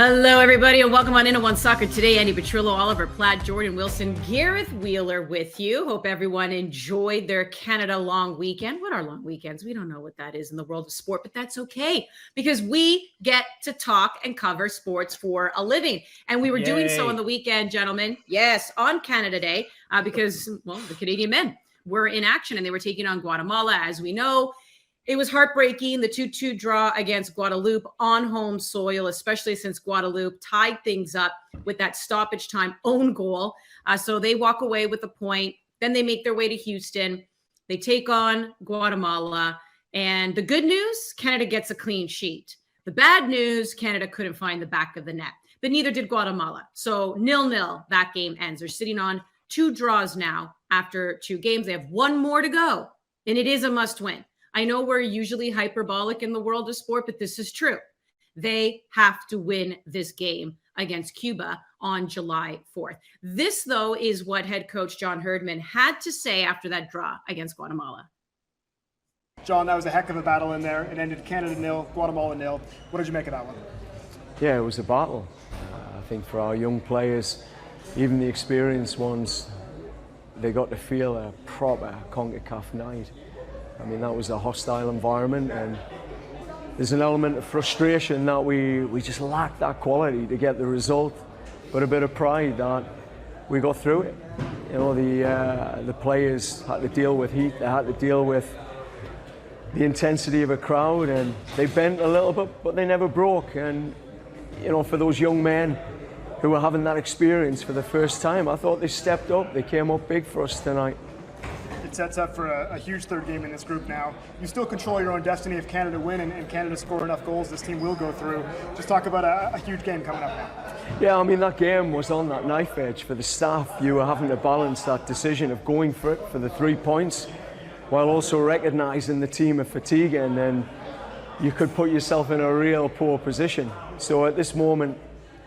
Hello, everybody, and welcome on into One Soccer Today. Andy Petrillo, Oliver Platt, Jordan Wilson, Gareth Wheeler with you. Hope everyone enjoyed their Canada long weekend. What are long weekends? We don't know what that is in the world of sport, but that's okay because we get to talk and cover sports for a living. And we were doing so on the weekend, gentlemen. Yes, on Canada Day, because, well, the Canadian men were in action and they were taking on Guatemala, as we know. It was heartbreaking, the 2-2 draw against Guadeloupe on home soil, especially since Guadeloupe tied things up with that stoppage time own goal. So they walk away with a point. Then they make their way to Houston. They take on Guatemala. And the good news, Canada gets a clean sheet. The bad news, Canada couldn't find the back of the net. But neither did Guatemala. So 0-0, that game ends. They're sitting on 2 draws now after 2 games. They have 1 more to go, and it is a must-win. I know we're usually hyperbolic in the world of sport, but this is true. They have to win this game against Cuba on July 4th. This, though, is what head coach John Herdman had to say after that draw against Guatemala. John, that was a heck of a battle in there. It ended Canada 0, Guatemala 0. What did you make of that one? Yeah, it was a battle. I think for our young players, even the experienced ones, they got to feel a proper CONCACAF night. I mean, that was a hostile environment, and there's an element of frustration that we just lacked that quality to get the result, but a bit of pride that we got through it. You know, the players had to deal with heat, they had to deal with the intensity of a crowd, and they bent a little bit, but they never broke. And, you know, for those young men who were having that experience for the first time, I thought they stepped up, they came up big for us tonight. It sets up for a huge third game in this group now. You still control your own destiny. If Canada win and Canada score enough goals, this team will go through. Just talk about a huge game coming up now. Yeah, I mean, that game was on that knife edge for the staff. You were having to balance that decision of going for it for the 3 points while also recognising the team of fatigue, and then you could put yourself in a real poor position. So at this moment,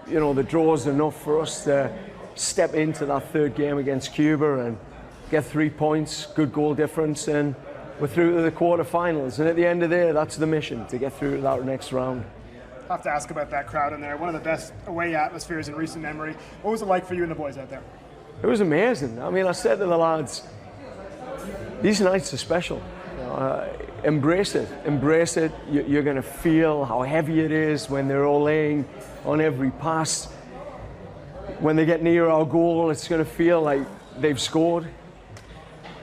you know, the draw is enough for us to step into that third game against Cuba and get 3 points, good goal difference, and we're through to the quarterfinals. And at the end of the day, that's the mission, to get through to that next round. I have to ask about that crowd in there. One of the best away atmospheres in recent memory. What was it like for you and the boys out there? It was amazing. I mean, I said to the lads, these nights are special. Embrace it. Embrace it. You're going to feel how heavy it is when they're all laying on every pass. When they get near our goal, it's going to feel like they've scored.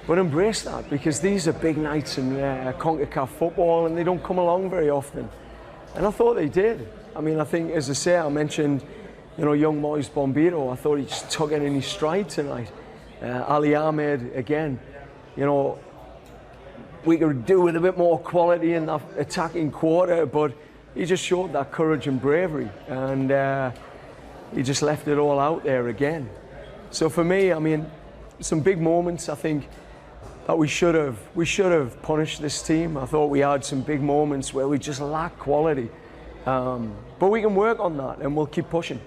But embrace that, because these are big nights in CONCACAF football, and they don't come along very often. And I thought they did. I mean, I think, as I say, I mentioned, you know, young Moise Bombito. I thought he just took it in his stride tonight. Ali Ahmed, again, you know, we could do with a bit more quality in that attacking quarter, but he just showed that courage and bravery, and he just left it all out there again. So for me, I mean, some big moments, I think, that we should have punished this team. I thought we had some big moments where we just lacked quality, but we can work on that, and we'll keep pushing.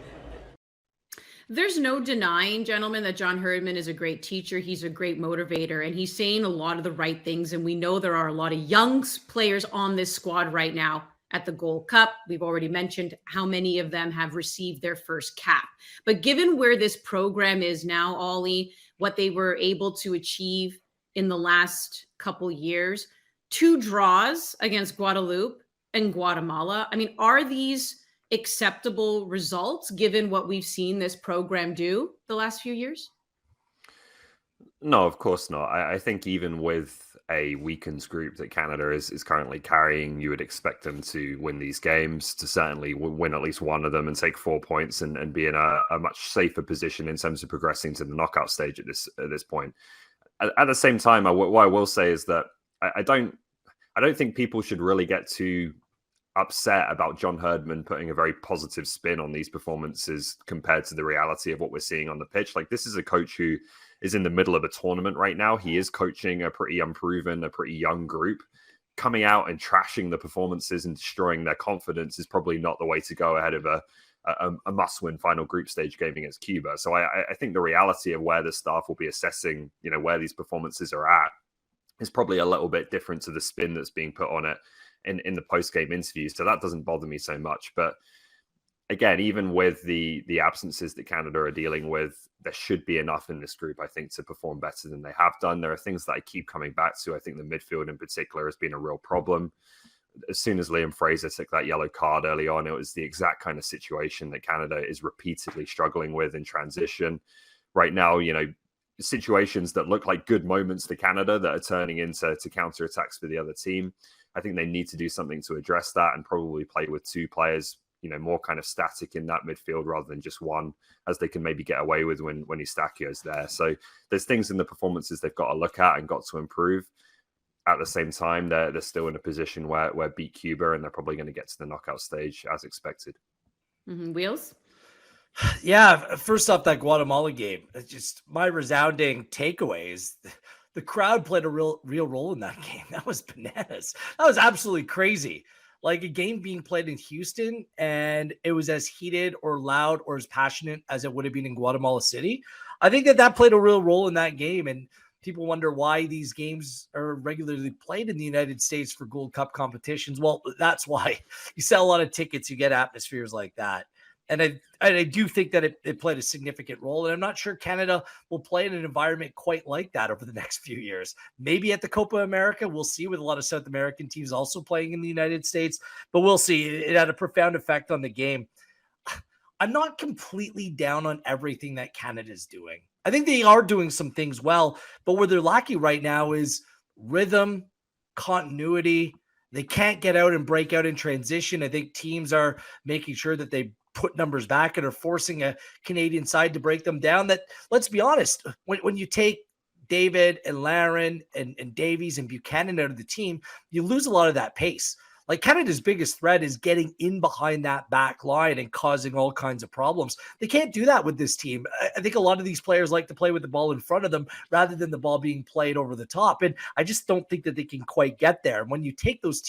There's no denying, gentlemen, that John Herdman is a great teacher. He's a great motivator, and he's saying a lot of the right things. And we know there are a lot of young players on this squad right now at the Gold Cup. We've already mentioned how many of them have received their first cap. But given where this program is now, Ollie, what they were able to achieve in the last couple years, 2 draws against Guadeloupe and Guatemala. I mean, are these acceptable results given what we've seen this program do the last few years? No, of course not. I think even with a weakened group that Canada is currently carrying, you would expect them to win these games, to certainly win at least one of them and take 4 points and be in a much safer position in terms of progressing to the knockout stage at this point. At the same time, what I will say is that I don't think people should really get too upset about John Herdman putting a very positive spin on these performances compared to the reality of what we're seeing on the pitch. Like, this is a coach who is in the middle of a tournament right now. He is coaching a pretty unproven, a pretty young group. Coming out and trashing the performances and destroying their confidence is probably not the way to go ahead of a must-win final group stage game against Cuba. So I think the reality of where the staff will be assessing, you know, where these performances are at is probably a little bit different to the spin that's being put on it in the post-game interviews. So that doesn't bother me so much. But again, even with the absences that Canada are dealing with, there should be enough in this group, I think, to perform better than they have done. There are things that I keep coming back to. I think the midfield in particular has been a real problem. As soon as Liam Fraser took that yellow card early on, it was the exact kind of situation that Canada is repeatedly struggling with in transition. Right now, situations that look like good moments for Canada that are turning into counterattacks for the other team. I think they need to do something to address that and probably play with two players, more kind of static in that midfield rather than just one, as they can maybe get away with when Eustachio's there. So there's things in the performances they've got to look at and got to improve. At the same time, they're still in a position where beat Cuba, and they're probably going to get to the knockout stage as expected. Wheels? Yeah, first off, that Guatemala game, it's just my resounding takeaway is the crowd played a real role in that game. That was bananas. That was absolutely crazy. Like a game being played in Houston, and it was as heated or loud or as passionate as it would have been in Guatemala City. I think that played a real role in that game, and people wonder why these games are regularly played in the United States for Gold Cup competitions. Well, that's why. You sell a lot of tickets, you get atmospheres like that. And I do think that it played a significant role. And I'm not sure Canada will play in an environment quite like that over the next few years. Maybe at the Copa America, we'll see, with a lot of South American teams also playing in the United States. But we'll see. It had a profound effect on the game. I'm not completely down on everything that Canada's doing. I think they are doing some things well, but where they're lacking right now is rhythm, continuity. They can't get out and break out in transition. I think teams are making sure that they put numbers back and are forcing a Canadian side to break them down. That, let's be honest, when you take David and Laren and Davies and Buchanan out of the team, you lose a lot of that pace. Like, Canada's biggest threat is getting in behind that back line and causing all kinds of problems. They can't do that with this team. I think a lot of these players like to play with the ball in front of them rather than the ball being played over the top. And I just don't think that they can quite get there. And when you take those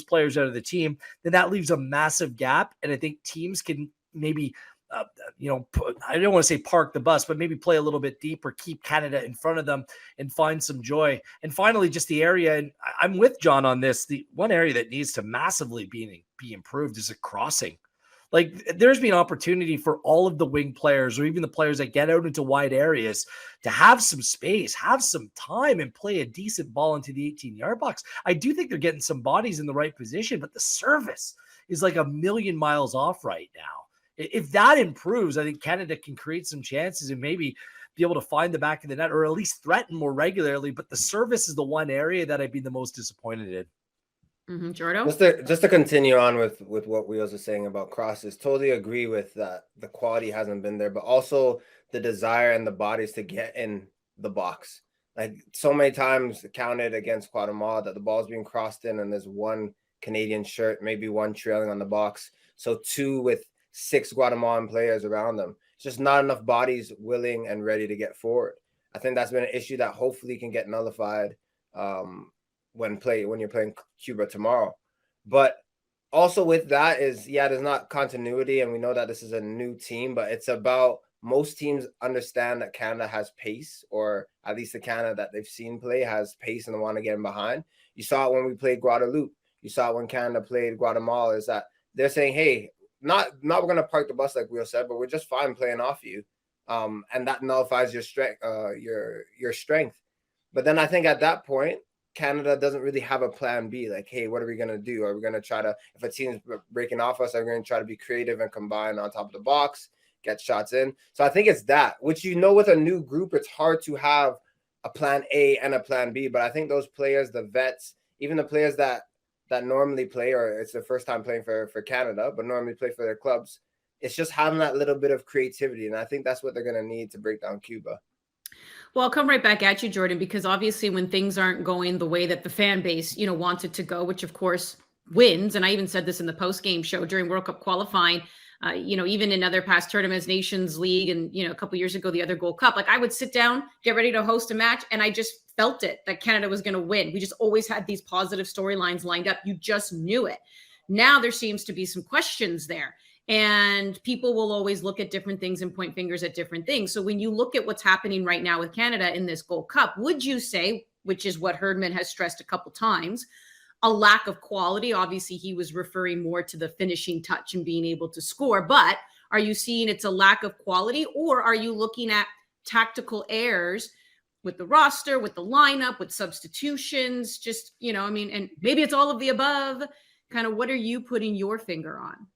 players out of the team, then that leaves a massive gap. And I think teams can maybe I don't want to say park the bus, but maybe play a little bit deeper, keep Canada in front of them and find some joy. And finally, just the area, and I'm with John on this, the one area that needs to massively be improved is a crossing. Like, there's been opportunity for all of the wing players, or even the players that get out into wide areas, to have some space, have some time, and play a decent ball into the 18-yard box. I do think they're getting some bodies in the right position, but the service is like a million miles off right now. If that improves, I think Canada can create some chances and maybe be able to find the back of the net, or at least threaten more regularly. But the service is the one area that I'd be the most disappointed in. Jordo? Just to continue on with what Wheels was saying about crosses, totally agree with that. The quality hasn't been there, but also the desire and the bodies to get in the box. Like, so many times counted against Guatemala that the ball's being crossed in and there's one Canadian shirt, maybe one trailing on the box. So two with 6 Guatemalan players around them. It's just not enough bodies willing and ready to get forward. I think that's been an issue that hopefully can get nullified when you're playing Cuba tomorrow. But also with that is, there's not continuity, and we know that this is a new team, but it's about, most teams understand that Canada has pace, or at least the Canada that they've seen play has pace and they want to get in behind. You saw it when we played Guadeloupe. You saw it when Canada played Guatemala, is that they're saying, hey, not we're going to park the bus like Will said, but we're just fine playing off you. And that nullifies your strength, your strength. But then I think at that point, Canada doesn't really have a plan B. Like, hey, what are we going to do? Are we going to try to, if a team's breaking off us, are we going to try to be creative and combine on top of the box, get shots in? So I think it's that, which, with a new group, it's hard to have a plan A and a plan B. But I think those players, the vets, even the players that normally play, or it's their first time playing for Canada, but normally play for their clubs, it's just having that little bit of creativity. And I think that's what they're going to need to break down Cuba. Well, I'll come right back at you, Jordan, because obviously when things aren't going the way that the fan base, wants it to go, which of course wins. And I even said this in the post-game show during World Cup qualifying, even in other past tournaments, Nations League, and, a couple years ago, the other Gold Cup, like, I would sit down, get ready to host a match, and I just felt it that Canada was going to win. We just always had these positive storylines lined up. You just knew it. Now there seems to be some questions there, and people will always look at different things and point fingers at different things. So when you look at what's happening right now with Canada in this Gold Cup, would you say, which is what Herdman has stressed a couple times, a lack of quality? Obviously, he was referring more to the finishing touch and being able to score, but are you seeing it's a lack of quality, or are you looking at tactical errors with the roster, with the lineup, with substitutions? Just, I mean, and maybe it's all of the above. Kind of what are you putting your finger on?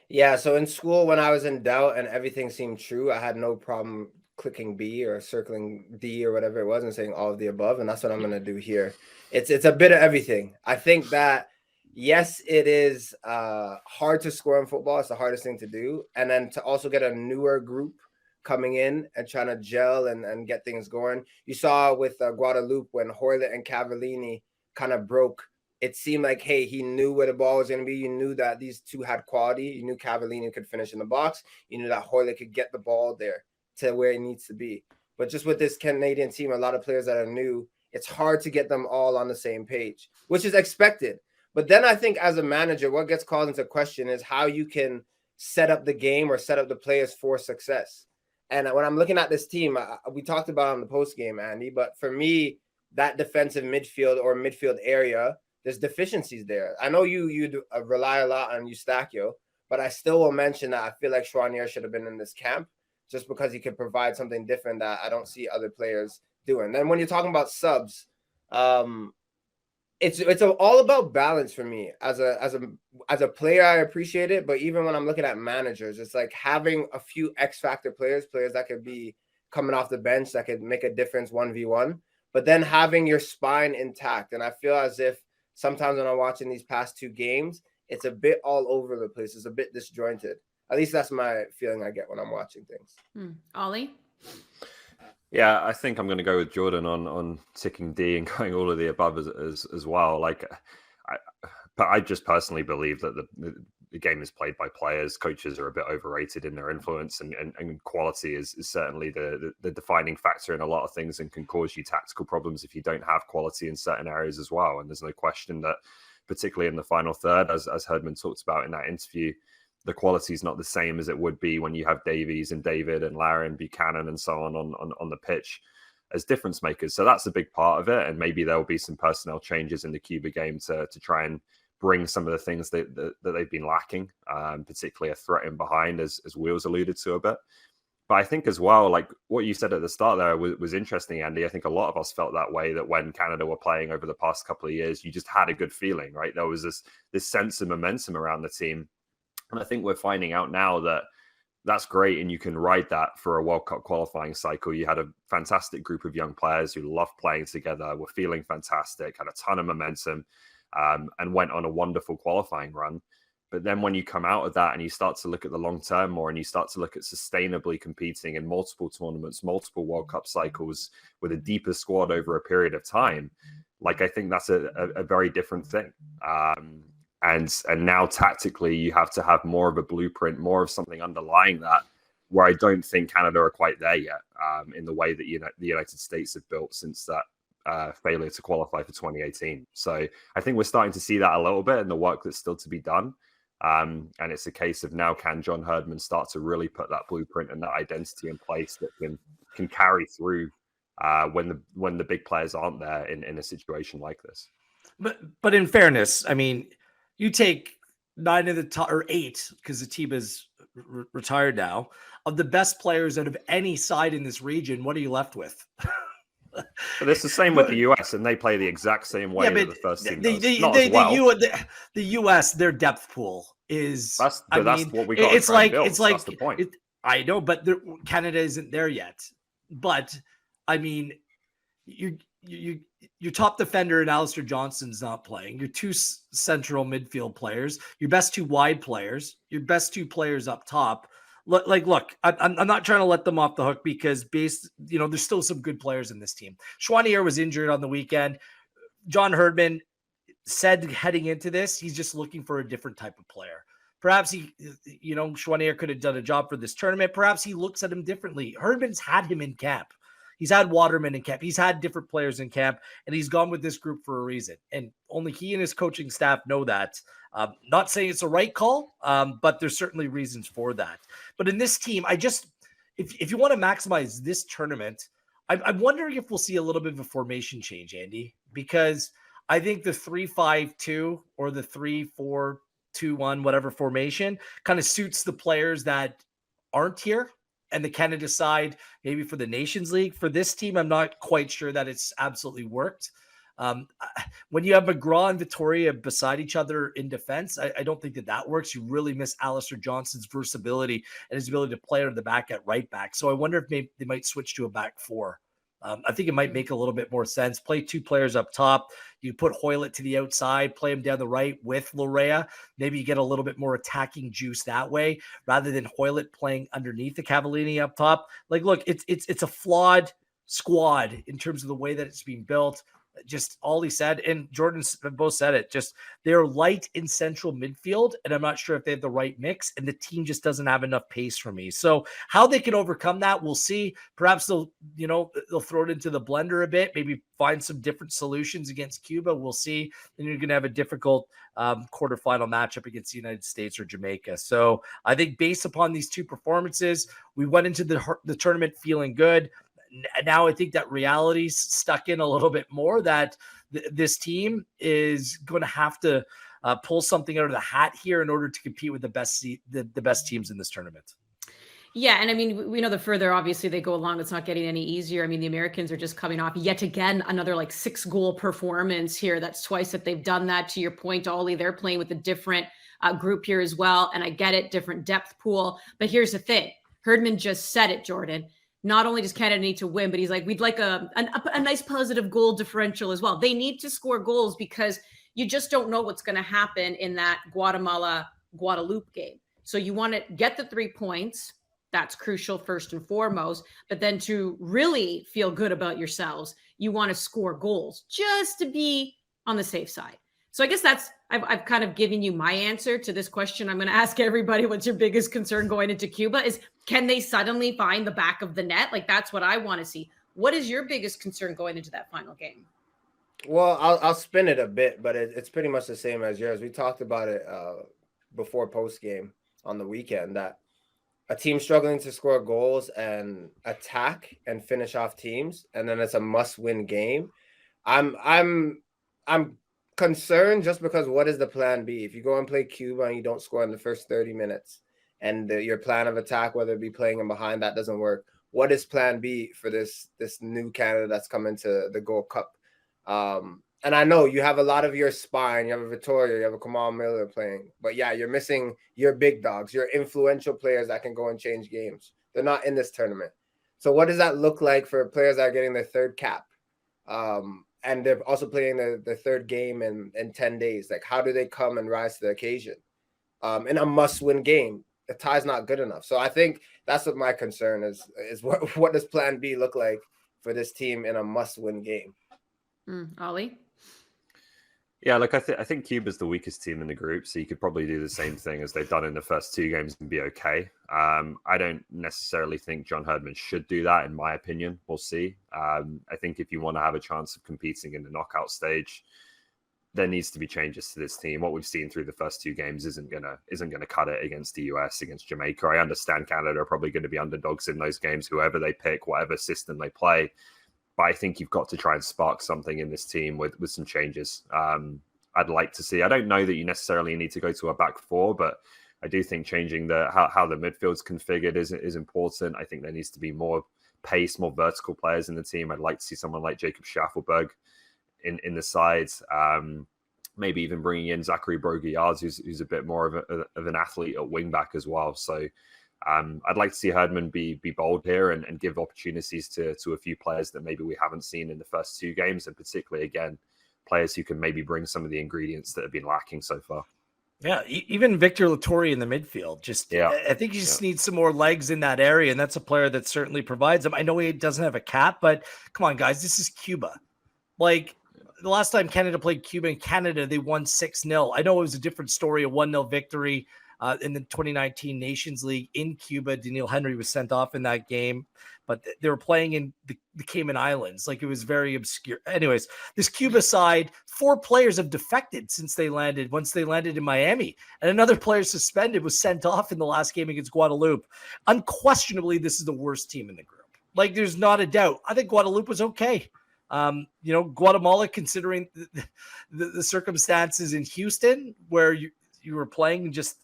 Yeah, so in school, when I was in doubt and everything seemed true, I had no problem clicking B or circling D or whatever it was and saying all of the above, and that's what I'm going to do here. It's a bit of everything. I think that, yes, it is hard to score in football. It's the hardest thing to do. And then to also get a newer group coming in and trying to gel and get things going. You saw with Guadalupe when Hoylett and Cavallini kind of broke. It seemed like, hey, he knew where the ball was going to be. You knew that these two had quality. You knew Cavallini could finish in the box. You knew that Hoylett could get the ball there to where it needs to be. But just with this Canadian team, a lot of players that are new, it's hard to get them all on the same page, which is expected. But then I think as a manager, what gets called into question is how you can set up the game or set up the players for success. And when I'm looking at this team, we talked about it on the post game, Andy, but for me, that defensive midfield or midfield area, there's deficiencies there. I know you rely a lot on Eustachio, but I still will mention that I feel like Chouanier should have been in this camp just because he could provide something different that I don't see other players doing. Then when you're talking about subs, it's all about balance for me. As a player, I appreciate it, but even when I'm looking at managers, it's like having a few X factor players that could be coming off the bench that could make a difference 1v1, but then having your spine intact. And I feel as if sometimes when I'm watching these past two games, it's a bit all over the place. It's a bit disjointed. At least that's my feeling I get when I'm watching things. Ollie? Yeah, I think I'm going to go with Jordan on ticking D and going all of the above as well. But I just personally believe that the game is played by players. Coaches are a bit overrated in their influence, and quality is certainly the defining factor in a lot of things and can cause you tactical problems if you don't have quality in certain areas as well. And there's no question that, particularly in the final third, as Herdman talked about in that interview, the quality is not the same as it would be when you have Davies and David and Laren, Buchanan and so on the pitch as difference makers. So that's a big part of it. And maybe there will be some personnel changes in the Cuba game to try and bring some of the things that they've been lacking, particularly a threat in behind, as Wheels alluded to a bit. But I think as well, like what you said at the start there was interesting, Andy. I think a lot of us felt that way, that when Canada were playing over the past couple of years, you just had a good feeling, right? There was this sense of momentum around the team. And I think we're finding out now that that's great, and you can ride that for a World Cup qualifying cycle. You had a fantastic group of young players who loved playing together, were feeling fantastic, had a ton of momentum, and went on a wonderful qualifying run. But then when you come out of that and you start to look at the long term more, and you start to look at sustainably competing in multiple tournaments, multiple World Cup cycles with a deeper squad over a period of time, like I think that's a very different thing. And now tactically, you have to have more of a blueprint, more of something underlying that, where I don't think Canada are quite there yet, in the way that the United States have built since that failure to qualify for 2018. So I think we're starting to see that a little bit in the work that's still to be done. And it's a case of now, can John Herdman start to really put that blueprint and that identity in place that can carry through when the big players aren't there in a situation like this. But in fairness, I mean, you take 9 of the top, or 8, because the team is retired now, of the best players out of any side in this region. What are you left with? But it's the same with the US, and they play the exact same way that the first team does. The US, their depth pool is that's what we got. That's the point. I know, but Canada isn't there yet. But I mean, your top defender in Alistair Johnson's not playing. Your 2 central midfield players, your best 2 wide players, your best 2 players up top. Look, I'm not trying to let them off the hook, because there's still some good players in this team. Chouanier was injured on the weekend. John Herdman said heading into this, he's just looking for a different type of player. Perhaps Chouanier could have done a job for this tournament. Perhaps he looks at him differently. Herdman's had him in camp. He's had Waterman in camp. He's had different players in camp, and he's gone with this group for a reason. And only he and his coaching staff know that. Not saying it's a right call, but there's certainly reasons for that. But in this team, if you want to maximize this tournament, I'm wondering if we'll see a little bit of a formation change, Andy, because I think the 3-5-2 or the 3-4-2-1, whatever formation, kind of suits the players that aren't here. And the Canada side, maybe for the Nations League. For this team, I'm not quite sure that it's absolutely worked. When you have McGraw and Vittoria beside each other in defense, I don't think that works. You really miss Alistair Johnson's versatility and his ability to play out of the back at right back. So I wonder if maybe they might switch to a back four. I think it might make a little bit more sense. Play two players up top. You put Hoylett to the outside, play him down the right with Lorea. Maybe you get a little bit more attacking juice that way rather than Hoylett playing underneath the Cavallini up top. Like, look, it's a flawed squad in terms of the way that it's being built. Just all he said, and Jordan both said it, just they're light in central midfield, and I'm not sure if they have the right mix, and the team just doesn't have enough pace for me. So how they can overcome that, we'll see. Perhaps they'll throw it into the blender a bit, maybe find some different solutions against Cuba. We'll see. And you're going to have a difficult quarterfinal matchup against the United States or Jamaica. So I think based upon these two performances, we went into the tournament feeling good. Now I think that reality's stuck in a little bit more, that this team is going to have to pull something out of the hat here in order to compete with the best teams in this tournament. Yeah, and I mean, we know the further obviously they go along, it's not getting any easier. I mean, the Americans are just coming off yet again another 6-goal performance here. That's twice that they've done that. To your point, Ollie, they're playing with a different group here as well, and I get it, different depth pool. But here's the thing: Herdman just said it, Jordan. Not only does Canada need to win, but he's like, we'd like a nice positive goal differential as well. They need to score goals because you just don't know what's going to happen in that Guatemala-Guadeloupe game. So you want to get the 3 points. That's crucial first and foremost. But then to really feel good about yourselves, you want to score goals just to be on the safe side. So I guess I've kind of given you my answer to this question. I'm going to ask everybody, what's your biggest concern going into Cuba? Is can they suddenly find the back of the net? That's what I want to see. What is your biggest concern going into that final game? Well, I'll spin it a bit, but it's pretty much the same as yours. We talked about it before post game on the weekend, that a team struggling to score goals and attack and finish off teams, and then it's a must-win game. I'm concerned just because what is the plan B? If you go and play Cuba and you don't score in the first 30 minutes and your plan of attack, whether it be playing in behind, that doesn't work. What is plan B for this new Canada that's coming to the Gold Cup? And I know you have a lot of your spine. You have a Vittoria, you have a Kamal Miller playing. But yeah, you're missing your big dogs, your influential players that can go and change games. They're not in this tournament. So what does that look like for players that are getting their third cap? And they're also playing the third game in 10 days. How do they come and rise to the occasion? In a must-win game, the tie's not good enough. So I think that's what my concern is what does plan B look like for this team in a must-win game? Ollie? Yeah, look, I think Cuba's the weakest team in the group, so you could probably do the same thing as they've done in the first 2 games and be okay. I don't necessarily think John Herdman should do that, in my opinion. We'll see. I think if you want to have a chance of competing in the knockout stage, there needs to be changes to this team. What we've seen through the first 2 games isn't gonna cut it against the US, against Jamaica. I understand Canada are probably going to be underdogs in those games, whoever they pick, whatever system they play. But I think you've got to try and spark something in this team with some changes. I'd like to see. I don't know that you necessarily need to go to a back 4, but I do think changing how the midfield's configured is important. I think there needs to be more pace, more vertical players in the team. I'd like to see someone like Jacob Schaffelberg in the sides. Maybe even bringing in Zachary Broguillard, who's a bit more of an athlete at wing back as well. So I'd like to see Herdman be bold here and give opportunities to a few players that maybe we haven't seen in the first 2 games, and particularly, again, players who can maybe bring some of the ingredients that have been lacking so far. Yeah, even Victor Lattori in the midfield. I think he just needs some more legs in that area, and that's a player that certainly provides them. I know he doesn't have a cap, but come on, guys, this is Cuba. The last time Canada played Cuba in Canada, they won 6-0. I know it was a different story, a 1-0 victory in the 2019 Nations League in Cuba. Daniil Henry was sent off in that game, but they were playing in the Cayman Islands. It was very obscure. Anyways, this Cuba side, 4 players have defected once they landed in Miami, and another player suspended was sent off in the last game against Guadeloupe. Unquestionably, this is the worst team in the group. There's not a doubt. I think Guadeloupe was okay. Guatemala, considering the circumstances in Houston where you were playing, just,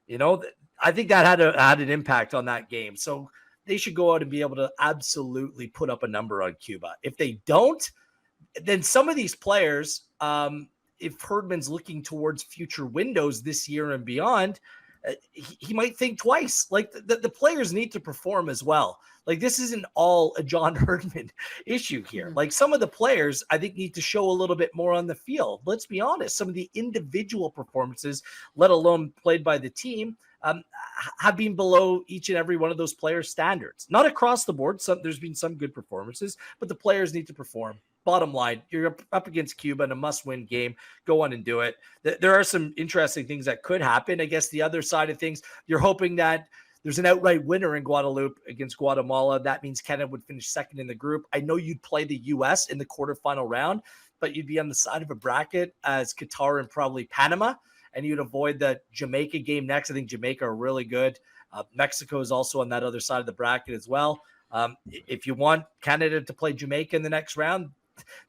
I think that had an impact on that game. So they should go out and be able to absolutely put up a number on Cuba. If they don't, then some of these players, if Herdman's looking towards future windows this year and beyond, he might think twice. Like the players need to perform as well. Like this isn't all a John Herdman issue here. Mm-hmm. Like some of the players, I think, need to show a little bit more on the field. Let's be honest. Some of the individual performances, let alone played by the team, have been below each and every one of those players' standards. Not across the board. There's been some good performances, but the players need to perform. Bottom line, you're up against Cuba in a must-win game. Go on and do it. There are some interesting things that could happen. I guess the other side of things, you're hoping that there's an outright winner in Guadeloupe against Guatemala. That means Canada would finish second in the group. I know you'd play the U.S. in the quarterfinal round, but you'd be on the side of a bracket as Qatar and probably Panama, and you'd avoid the Jamaica game next. I think Jamaica are really good. Mexico is also on that other side of the bracket as well. If you want Canada to play Jamaica in the next round,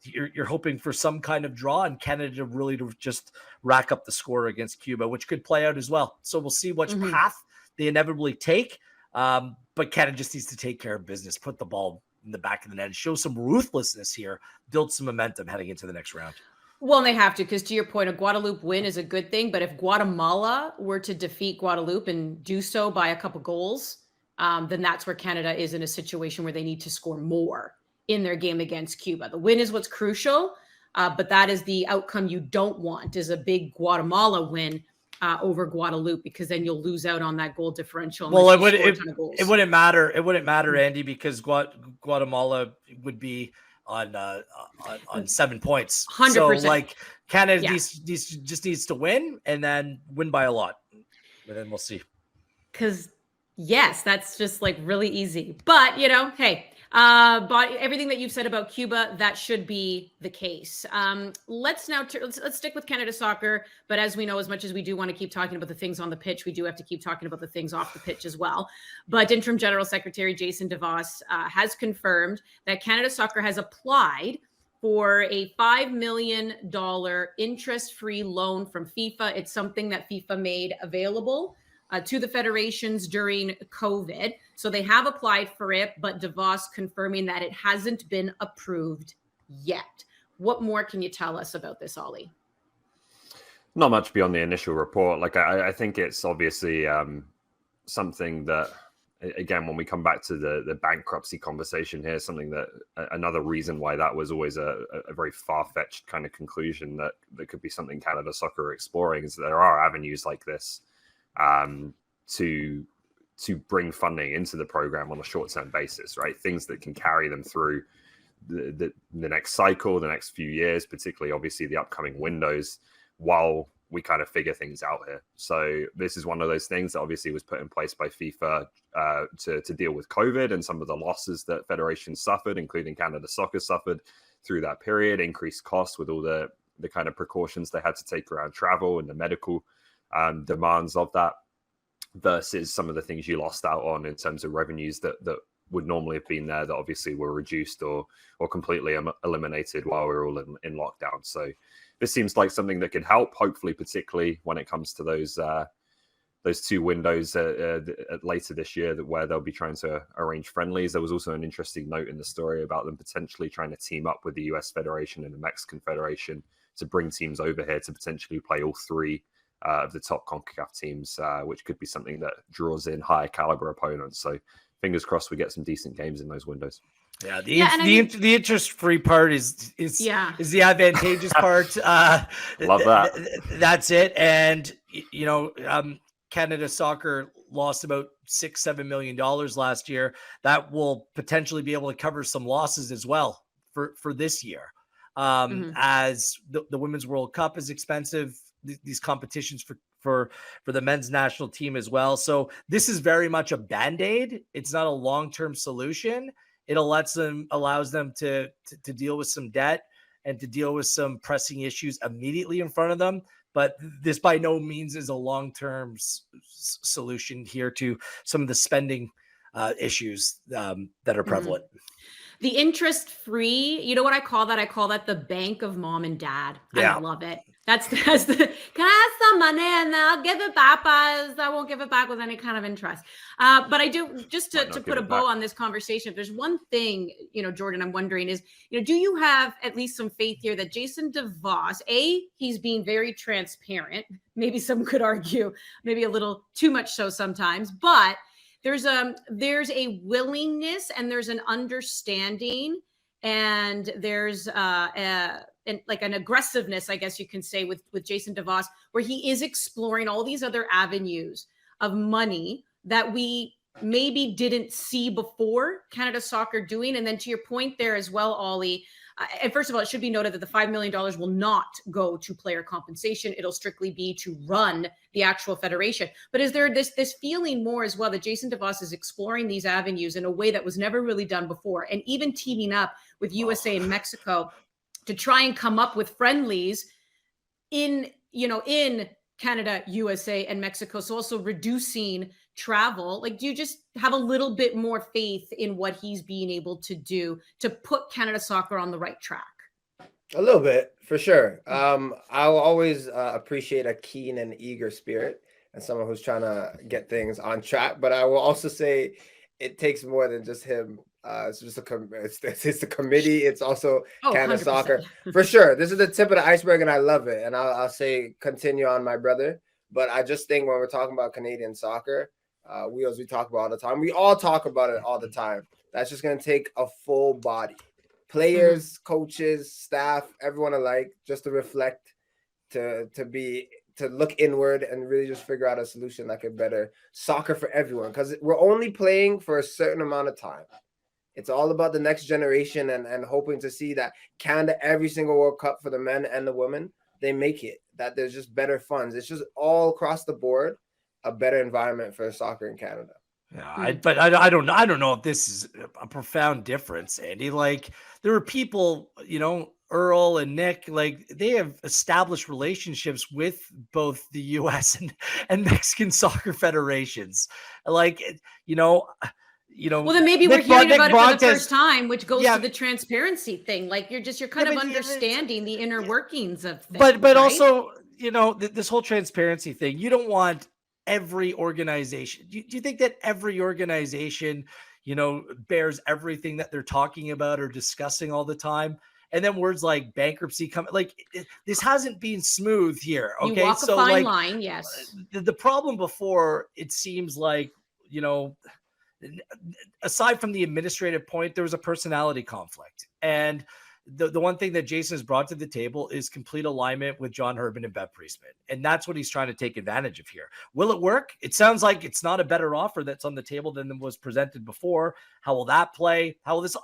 you're hoping for some kind of draw and Canada really to just rack up the score against Cuba, which could play out as well. So we'll see which path they inevitably take. But Canada just needs to take care of business, put the ball in the back of the net, show some ruthlessness here, build some momentum heading into the next round. Well, and they have to, because to your point, a Guadeloupe win is a good thing. But if Guatemala were to defeat Guadeloupe and do so by a couple goals, then that's where Canada is in a situation where they need to score more in their game against Cuba. The win is what's crucial, but that is the outcome you don't want, is a big Guatemala win over Guadeloupe, because then you'll lose out on that goal differential. Well, it wouldn't matter. It wouldn't matter, Andy, because Guatemala would be on 7 points. 100%. So like Canada just needs to win and then win by a lot. And then we'll see. Because yes, that's just like really easy. But hey, but everything that you've said about Cuba, that should be the case. Let's stick with Canada soccer. But as we know, as much as we do want to keep talking about the things on the pitch, we do have to keep talking about the things off the pitch as well. But Interim General Secretary Jason DeVos has confirmed that Canada soccer has applied for a $5 million interest-free loan from FIFA. It's something that FIFA made available to the federations during COVID. So they have applied for it, but DeVos confirming that it hasn't been approved yet. What more can you tell us about this, Ollie? Not much beyond the initial report. Like, I think it's obviously something that, again, when we come back to the bankruptcy conversation here, something that another reason why that was always a very far-fetched kind of conclusion that could be something Canada Soccer are exploring, is that there are avenues like this to bring funding into the program on a short-term basis, right? Things that can carry them through the next cycle, the next few years, particularly obviously the upcoming windows, while we kind of figure things out here. So this is one of those things that obviously was put in place by FIFA to deal with COVID and some of the losses that federations suffered, including Canada Soccer suffered through that period, increased costs with all the kind of precautions they had to take around travel and the medical demands of that, versus some of the things you lost out on in terms of revenues that would normally have been there, that obviously were reduced or completely eliminated while we were all in lockdown. So this seems like something that could help, hopefully, particularly when it comes to those two windows later this year, where they'll be trying to arrange friendlies. There was also an interesting note in the story about them potentially trying to team up with the US Federation and the Mexican Federation to bring teams over here to potentially play all three of the top CONCACAF teams, which could be something that draws in higher caliber opponents. So fingers crossed we get some decent games in those windows. Yeah, the interest-free part is the advantageous part. Love that. That's it. And Canada Soccer lost about $6-7 million last year. That will potentially be able to cover some losses as well for this year. As the Women's World Cup is expensive, these competitions for the men's national team as well. So this is very much a Band-Aid. It's not a long-term solution. It allows them to deal with some debt and to deal with some pressing issues immediately in front of them. But this by no means is a long-term solution here to some of the spending issues that are prevalent. The interest free, you know what I call that? I call that the bank of mom and dad. Yeah. I love it. That's the, can I have some money and then I'll give it back, but I won't give it back with any kind of interest. But I do, just to put a bow on this conversation, if there's one thing, Jordan, I'm wondering is, do you have at least some faith here that Jason DeVos, he's being very transparent. Maybe some could argue, maybe a little too much so sometimes, but there's a willingness and there's an understanding and there's like an aggressiveness, I guess you can say, with Jason DeVos, where he is exploring all these other avenues of money that we maybe didn't see before Canada Soccer doing. And then to your point there as well, Ollie, and first of all, it should be noted that the $5 million will not go to player compensation. It'll strictly be to run the actual federation. But is there this feeling more as well that Jason DeVos is exploring these avenues in a way that was never really done before, and even teaming up with USA and Mexico to try and come up with friendlies in Canada, USA, and Mexico. So also reducing travel. Like, do you just have a little bit more faith in what he's being able to do to put Canada Soccer on the right track? A little bit, for sure. I'll always appreciate a keen and eager spirit and someone who's trying to get things on track. But I will also say it takes more than just him. It's just it's a committee. It's also Canada 100%. Soccer, for sure. This is the tip of the iceberg, and I love it. And I'll say continue on, my brother. But I just think when we're talking about Canadian soccer, we talk about all the time. We all talk about it all the time. That's just going to take a full body, players, coaches, staff, everyone alike, just to reflect, to look inward and really just figure out a solution that could better soccer for everyone. Because we're only playing for a certain amount of time. It's all about the next generation and hoping to see that Canada, every single World Cup for the men and the women, they make it, that there's just better funds. It's just all across the board, a better environment for soccer in Canada. Yeah, but I don't know if this is a profound difference, Andy. Like, there are people, Earl and Nick, like, they have established relationships with both the U.S. and Mexican soccer federations. Like, well, then maybe we're hearing about it for the first time, which goes to the transparency thing. Like, you're kind of understanding the inner workings of things. But right? also, this whole transparency thing, you don't want every organization. Do you think that every organization, bears everything that they're talking about or discussing all the time? And then words like bankruptcy come, like, this hasn't been smooth here. Okay. You walk a fine line. Yes. The problem before, it seems like, aside from the administrative point, there was a personality conflict. And the one thing that Jason has brought to the table is complete alignment with John Herdman and Bev Priestman. And that's what he's trying to take advantage of here. Will it work? It sounds like it's not a better offer that's on the table than was presented before. How will that play? How will this?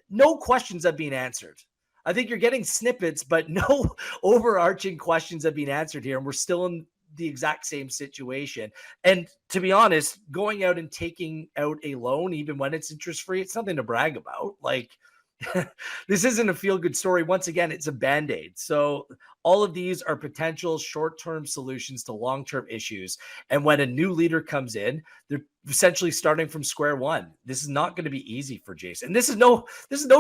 No questions have been answered. I think you're getting snippets, but no overarching questions have been answered here. And we're still in the exact same situation. And to be honest, going out and taking out a loan, even when it's interest-free, it's nothing to brag about. Like, this isn't a feel-good story. Once again, it's a Band-Aid. So all of these are potential short-term solutions to long-term issues. And when a new leader comes in, they're essentially starting from square one. This is not going to be easy for Jason. This is no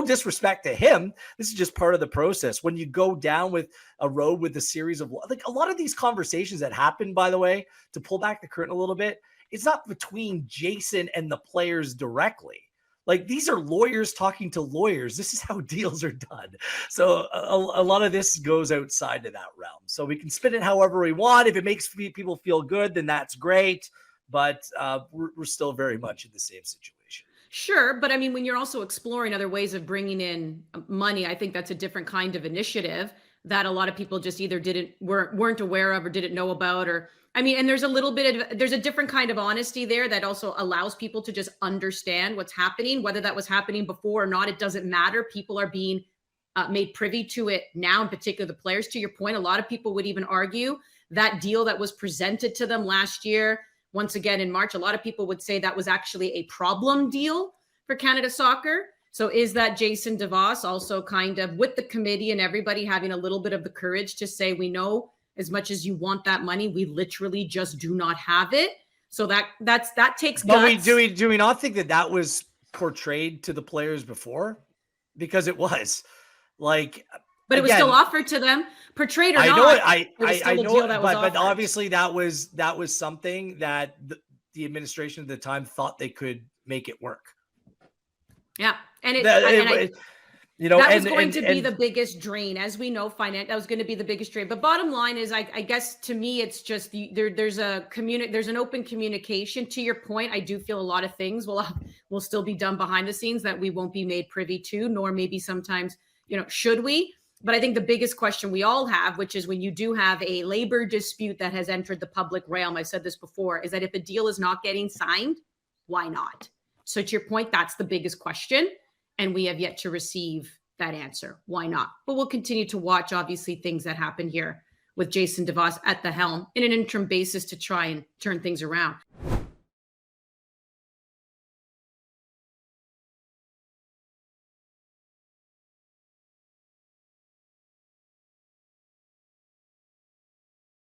disrespect to him. This is just part of the process. When you go down with a road with a series of, like, a lot of these conversations that happen, by the way, to pull back the curtain a little bit, it's not between Jason and the players directly. Like, these are lawyers talking to lawyers. This is how deals are done. So a lot of this goes outside of that realm. So we can spin it however we want. If it makes people feel good, then that's great. But we're still very much in the same situation. Sure. But I mean, when you're also exploring other ways of bringing in money, I think that's a different kind of initiative that a lot of people just either weren't aware of or didn't know about, or I mean, and there's a different kind of honesty there that also allows people to just understand what's happening, whether that was happening before or not. It doesn't matter. People are being made privy to it now, in particular the players. To your point, a lot of people would even argue that deal that was presented to them last year, once again in March, a lot of people would say that was actually a problem deal for Canada Soccer. So is that Jason DeVos also kind of with the committee and everybody having a little bit of the courage to say, we know as much as you want that money, we literally just do not have it. So that takes guts. Do we not think that was portrayed to the players before? because it was like, But it was again, still offered to them, portrayed or I not. know it. It was still I a know deal it, that was but offered. obviously that was something that the administration at the time thought they could make it work. Yeah, and That was going to be the biggest drain, as we know. That was going to be the biggest drain. But bottom line is, I guess to me, it's just there's an open communication. To your point, I do feel a lot of things will still be done behind the scenes that we won't be made privy to, nor maybe sometimes, should we? But I think the biggest question we all have, which is when you do have a labor dispute that has entered the public realm, I've said this before, is that if a deal is not getting signed, why not? So to your point, that's the biggest question. And we have yet to receive that answer. Why not? But we'll continue to watch, obviously, things that happen here with Jason DeVos at the helm in an interim basis to try and turn things around.